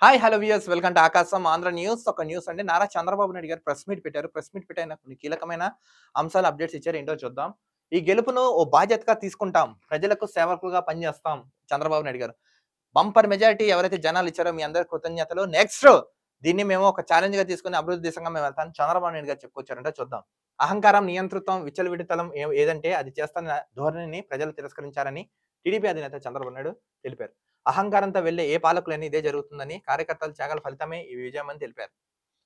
Hi hello viewers welcome to ఆకాశం Andhra news. ఒక news అండి, నారా చంద్రబాబు నాయుడు గారు ప్రెస్ మీట్ పెట్టారు. ప్రెస్ మీట్ పెట్టి ఆయన కొన్ని కీలకమైన అంశాలు అప్డేట్స్ ఇచ్చారు. ఏంటో చూద్దాం. ఈ గెలుపును ఓ బాధ్యతగా తీసుకుంటాం, ప్రజలకు సేవకులుగా పనిచేస్తాం చంద్రబాబు నాయుడు గారు. బంపర్ మెజారిటీ ఎవరైతే జనాలు ఇచ్చారో మీ అందరి కృతజ్ఞతలు. నెక్స్ట్ దీన్ని మేము ఒక ఛాలెంజ్ గా తీసుకుని అభివృద్ధి దిశగా మేము వెళ్తాం చంద్రబాబు నాయుడు గారు చెప్పుకొచ్చారంటే చూద్దాం. అహంకారం, నియంతృత్వం, విచ్చలవిడితనం ఏదంటే అది చేస్తున్న ధోరణిని ప్రజలు తిరస్కరించారని టీడీపీ అధినేత చంద్రబాబు నాయుడు తెలిపారు. అహంకారంతో వెళ్లే ఏ పాలకులని ఇదే జరుగుతుందని, కార్యకర్తల త్యాగాల ఫలితమే ఈ విజయం అని తెలిపారు.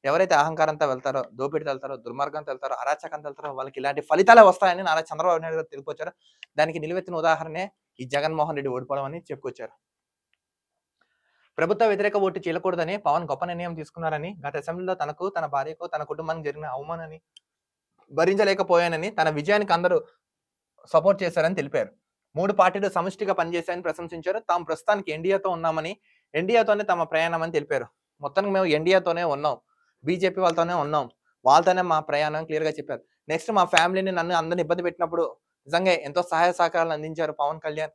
ఎవరైతే అహంకారంతో వెళ్తారో, దోపిడితో వెళ్తారో, దుర్మార్గంతో వెళ్తారో, అరాచకంతో వెళ్తారో వాళ్ళకి ఇలాంటి ఫలితాలే వస్తాయని నారా చంద్రబాబు నాయుడు గారు తెలిపొచ్చారు. దానికి నిలువెత్తిన ఉదాహరణే ఈ జగన్మోహన్ రెడ్డి ఓడిపోవడం అని చెప్పుకొచ్చారు. ప్రభుత్వ వ్యతిరేక ఓటు చీలకూడదని పవన్ గొప్ప నిర్ణయం తీసుకున్నారని, గత అసెంబ్లీలో తనకు, తన భార్యకు, తన కుటుంబానికి జరిగిన అవమానాన్ని భరించలేకపోయానని, తన విజయానికి అందరూ సపోర్ట్ చేశారని తెలిపారు. 3 పార్టీలు సమిష్టిగా పనిచేశాయని ప్రశంసించారు. తాము ప్రస్తుతానికి ఎన్డీఏతో ఉన్నామని, ఎన్డీఏతోనే తమ ప్రయాణం అని తెలిపారు. మొత్తానికి మేము ఎన్డీఏతోనే ఉన్నాం, బీజేపీ వాళ్ళతోనే ఉన్నాం, వాళ్ళతోనే మా ప్రయాణం క్లియర్‌గా చెప్పారు. నెక్స్ట్ మా ఫ్యామిలీని, నన్ను అందరిని ఇబ్బంది పెట్టినప్పుడు నిజంగా ఎంతో సహాయ సహకారాలు అందించారు పవన్ కళ్యాణ్.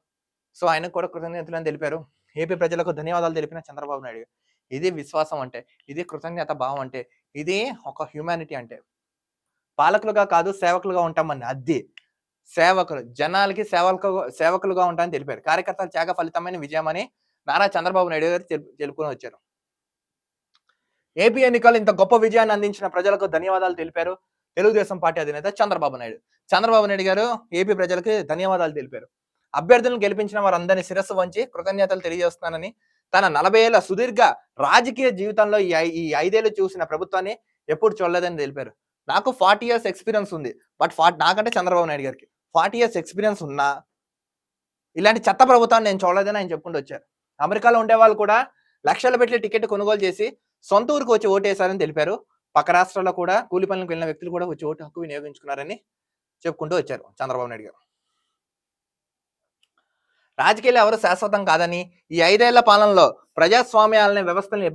సో ఆయనకు కూడా కృతజ్ఞతలని తెలిపారు. ఏపీ ప్రజలకు ధన్యవాదాలు తెలిపిన చంద్రబాబు నాయుడు. ఇది విశ్వాసం అంటే, ఇది కృతజ్ఞత భావం అంటే, ఇది ఒక హ్యుమానిటీ అంటే. పాలకులుగా కాదు సేవకులుగా ఉంటామని అది. సేవకులు జనాలకి సేవకులుగా ఉంటామని తెలిపారు. కార్యకర్తల త్యాగ ఫలితమైన విజయమని నారా చంద్రబాబు నాయుడు గారు తెలుపుకొని వచ్చారు. ఏపీ ఎన్నికల్లో ఇంత గొప్ప విజయాన్ని అందించిన ప్రజలకు ధన్యవాదాలు తెలిపారు తెలుగుదేశం పార్టీ అధినేత చంద్రబాబు నాయుడు. చంద్రబాబు నాయుడు గారు ఏపీ ప్రజలకు ధన్యవాదాలు తెలిపారు. అభ్యర్థులను గెలిపించిన వారందరినీ శిరస్సు వంచి కృతజ్ఞతలు తెలియజేస్తున్నానని, తన 40 ఏళ్ల సుదీర్ఘ రాజకీయ జీవితంలో ఈ 5 ఏళ్లు చూసిన ప్రభుత్వాన్ని ఎప్పుడు చూడలేదని తెలిపారు. నాకు 40 ఇయర్స్ ఎక్స్పీరియన్స్ ఉంది. బట్ నాకంటే చంద్రబాబు నాయుడు గారికి 40 ఇయర్స్ ఎక్స్పీరియన్స్ ఉన్నా ఇలాంటి చెత్త ప్రభుత్వాన్ని నేను చూడలేదని ఆయన చెప్పుకుంటూ వచ్చారు. అమెరికాలో ఉండే వాళ్ళు కూడా లక్షలు పెట్టి టికెట్ కొనుగోలు చేసి సొంత ఊరికి వచ్చి ఓటేశారని తెలిపారు. పక్క రాష్ట్రాల్లో కూడా కూలి పనులకు వెళ్ళిన వ్యక్తులు కూడా వచ్చి ఓటు హక్కు వినియోగించుకున్నారని చెప్పుకుంటూ వచ్చారు చంద్రబాబు నాయుడు గారు. రాజకీయాలు ఎవరు శాశ్వతం కాదని, ఈ 5 ఏళ్ల పాలనలో ప్రజాస్వామ్యాలనే వ్యవస్థలను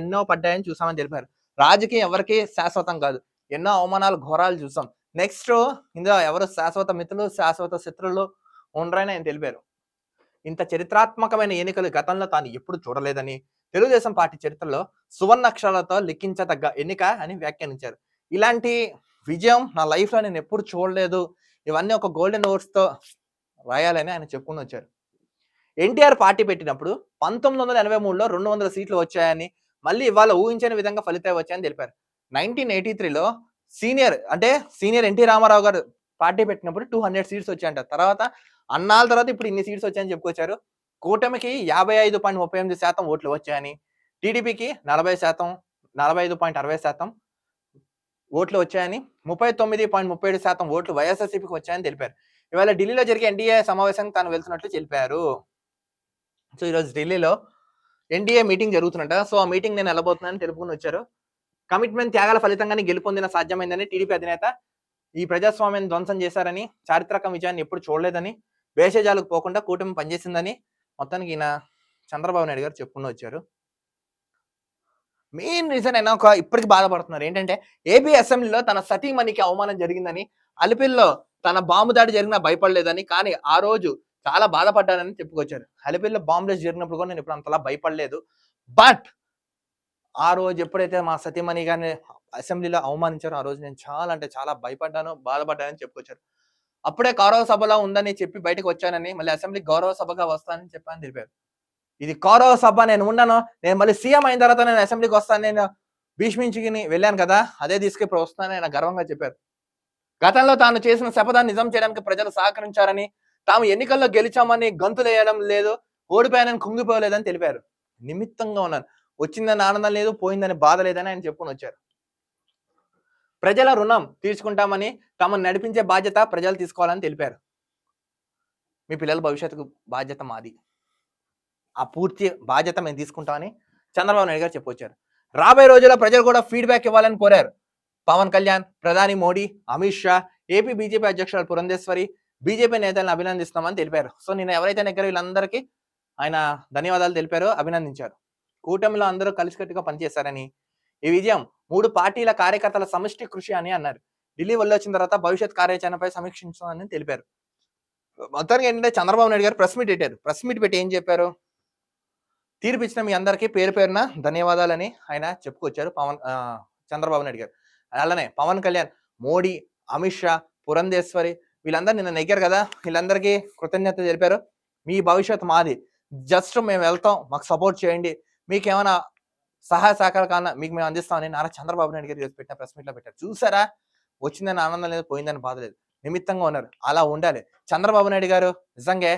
ఎన్నో పడ్డాయని చూసామని తెలిపారు. రాజకీయం ఎవరికి శాశ్వతం కాదు. ఎన్నో అవమానాలు, ఘోరాలు చూసాం. నెక్స్ట్ ఇందులో ఎవరు శాశ్వత మిత్రులు, శాశ్వత శత్రులు ఉండరని ఆయన తెలిపారు. ఇంత చరిత్రాత్మకమైన ఎన్నికలు గతంలో తాను ఎప్పుడు చూడలేదని, తెలుగుదేశం పార్టీ చరిత్రలో సువర్ణాక్షరాలతో లెక్కించదగ్గ ఎన్నిక అని వ్యాఖ్యానించారు. ఇలాంటి విజయం నా లైఫ్ లో నేను ఎప్పుడు చూడలేదు, ఇవన్నీ ఒక గోల్డెన్ వర్డ్స్ తో రాయాలని ఆయన చెప్పుకుని వచ్చారు. ఎన్టీఆర్ పార్టీ పెట్టినప్పుడు 1983లో 200 సీట్లు వచ్చాయని, మళ్ళీ ఇవాళ ఊహించని విధంగా ఫలితాలు వచ్చాయని తెలిపారు. 1983లో సీనియర్ ఎన్టీ రామారావు గారు పార్టీ పెట్టినప్పుడు 200 సీట్స్ వచ్చాయంట. తర్వాత అన్నాళ్ళ తర్వాత ఇప్పుడు ఇన్ని సీట్స్ వచ్చాయని చెప్పుకొచ్చారు. కూటమికి 55.38% ఓట్లు వచ్చాయని, టీడీపీకి 40%, 45.60% ఓట్లు వచ్చాయని, 39.37% ఓట్లు వైఎస్ఆర్సీపీకి వచ్చాయని తెలిపారు. ఇవాళ ఢిల్లీలో జరిగే ఎన్డీఏ సమావేశానికి తాను వెళ్తున్నట్లు తెలిపారు. సో ఈరోజు ఢిల్లీలో ఎన్డీఏ మీటింగ్ జరుగుతున్నట. సో ఆ మీటింగ్ నేను వెళ్ళబోతున్నానని తెలుపుకుని వచ్చారు. కమిట్మెంట్ త్యాగాల ఫలితంగానే గెలుపొందిన సాధ్యమైందని టీడీపీ అధినేత ఈ ప్రజాస్వామ్యాన్ని ధ్వంసం చేశారని, చారిత్రక విజయాన్ని ఎప్పుడు చూడలేదని, భేషజాలకు పోకుండా కూటమి పనిచేసిందని మొత్తానికి ఈయన చంద్రబాబు నాయుడు గారు చెప్పుకుని వచ్చారు. మెయిన్ రీజన్ అయినా ఇప్పటికి బాధపడుతున్నారు. ఏంటంటే ఏపీ అసెంబ్లీలో తన సతీమణికి అవమానం జరిగిందని, అలిపిల్లో తన బాంబు దాడి జరిగినా భయపడలేదని, కానీ ఆ రోజు చాలా బాధపడ్డానని చెప్పుకొచ్చారు. అలిపిల్లో బాంబులు జరిగినప్పుడు కూడా నేను ఇప్పుడు అంతలా భయపడలేదు. బట్ ఆ రోజు ఎప్పుడైతే మా సతీమణి గారిని అసెంబ్లీలో అవమానించారో ఆ రోజు నేను చాలా అంటే చాలా భయపడ్డాను, బాధపడ్డానని చెప్పుకొచ్చారు. అప్పుడే కౌరవ సభలో ఉందని చెప్పి బయటకు వచ్చానని, మళ్ళీ అసెంబ్లీ గౌరవ సభగా వస్తానని చెప్పని తెలిపారు. ఇది కౌరవ సభ, నేను ఉండను, నేను మళ్ళీ సీఎం అయిన తర్వాత నేను అసెంబ్లీకి వస్తాను, నేను భీష్మించుకుని వెళ్ళాను కదా, అదే తీసుకు ఇప్పుడు వస్తానని ఆయన గర్వంగా చెప్పారు. గతంలో తాను చేసిన శపథాన్ని నిజం చేయడానికి ప్రజలు సహకరించారని, తాము ఎన్నికల్లో గెలిచామని గంతులేయడం లేదు, ఓడిపోయానని కుంగిపోలేదని తెలిపారు. నిమిత్తంగా ఉన్నాను, వచ్చిందని ఆనందం లేదు, పోయిందని బాధ లేదని ఆయన చెప్పుకొని వచ్చారు. ప్రజల రుణం తీర్చుకుంటామని, తమను నడిపించే బాధ్యత ప్రజలు తీసుకోవాలని తెలిపారు. మీ పిల్లల భవిష్యత్తుకు బాధ్యత మాది, ఆ పూర్తి బాధ్యత మేము తీసుకుంటామని చంద్రబాబు నాయుడు గారు చెప్పొచ్చారు. రాబోయే రోజుల్లో ప్రజలు కూడా ఫీడ్బ్యాక్ ఇవ్వాలని కోరారు. పవన్ కళ్యాణ్, ప్రధాని మోడీ, అమిత్ షా, ఏపీ బీజేపీ అధ్యక్షురాలు పురంధేశ్వరి, బీజేపీ నేతలను అభినందిస్తామని తెలిపారు. సో నిన్న ఎవరైతే నెగ్గారో వీళ్ళందరికీ ఆయన ధన్యవాదాలు తెలిపారు, అభినందించారు. కూటమిలో అందరూ కలిసికట్టుగా పనిచేశారని, ఈ విజయం 3 పార్టీల కార్యకర్తల సమిష్టి కృషి అని అన్నారు. ఢిల్లీ వచ్చిన తర్వాత భవిష్యత్ కార్యాచరణపై సమీక్షించాలని తెలిపారు. మొత్తానికి ఏంటంటే చంద్రబాబు నాయుడు గారు ప్రెస్ మీట్ పెట్టారు. ప్రెస్ మీట్ పెట్టి ఏం చెప్పారు? తీర్పిచ్చిన మీ అందరికీ పేరు పేరున ధన్యవాదాలని ఆయన చెప్పుకొచ్చారు చంద్రబాబు నాయుడు గారు. అలానే పవన్ కళ్యాణ్, మోడీ, అమిత్ షా, పురంధేశ్వరి వీళ్ళందరూ నిన్న నెగ్గారు కదా! వీళ్ళందరికీ కృతజ్ఞతలు తెలిపారు. మీ భవిష్యత్తు మాది. జస్ట్ మేము వెళ్తాం. మాకు సపోర్ట్ చేయండి. మీకేమైనా సహాయ సహకారాలు కావాలన్నా మీకు మేము అందిస్తామని నారా చంద్రబాబు నాయుడు గారు ఈరోజు పెట్టిన ప్రెస్ మీట్‌లో పెట్టారు. చూసారా? వచ్చిందని ఆనందం లేదు, పోయిందని బాధ లేదు. నిమిత్తంగా ఉన్నారు. అలా ఉండాలి. చంద్రబాబు నాయుడు గారు నిజంగే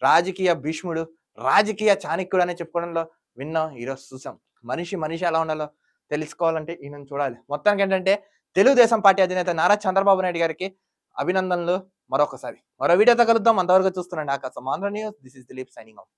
రాజకీయ భీష్ముడు, రాజకీయ చాణక్యుడు అని చెప్పుకోవడంలో విన్నాం. ఈరోజు చూసాం. మనిషి ఎలా ఉండాలో తెలుసుకోవాలంటే ఈయనను చూడాలి. మొత్తానికేంటంటే తెలుగుదేశం పార్టీ అధినేత నారా చంద్రబాబు నాయుడు గారికి అభినందనలు మరొకసారి. మరో వీడియోతో కలుద్దాం. అంతవరకు చూస్తుండండి ఆకాశం Andhra news. This is Dilip signing off.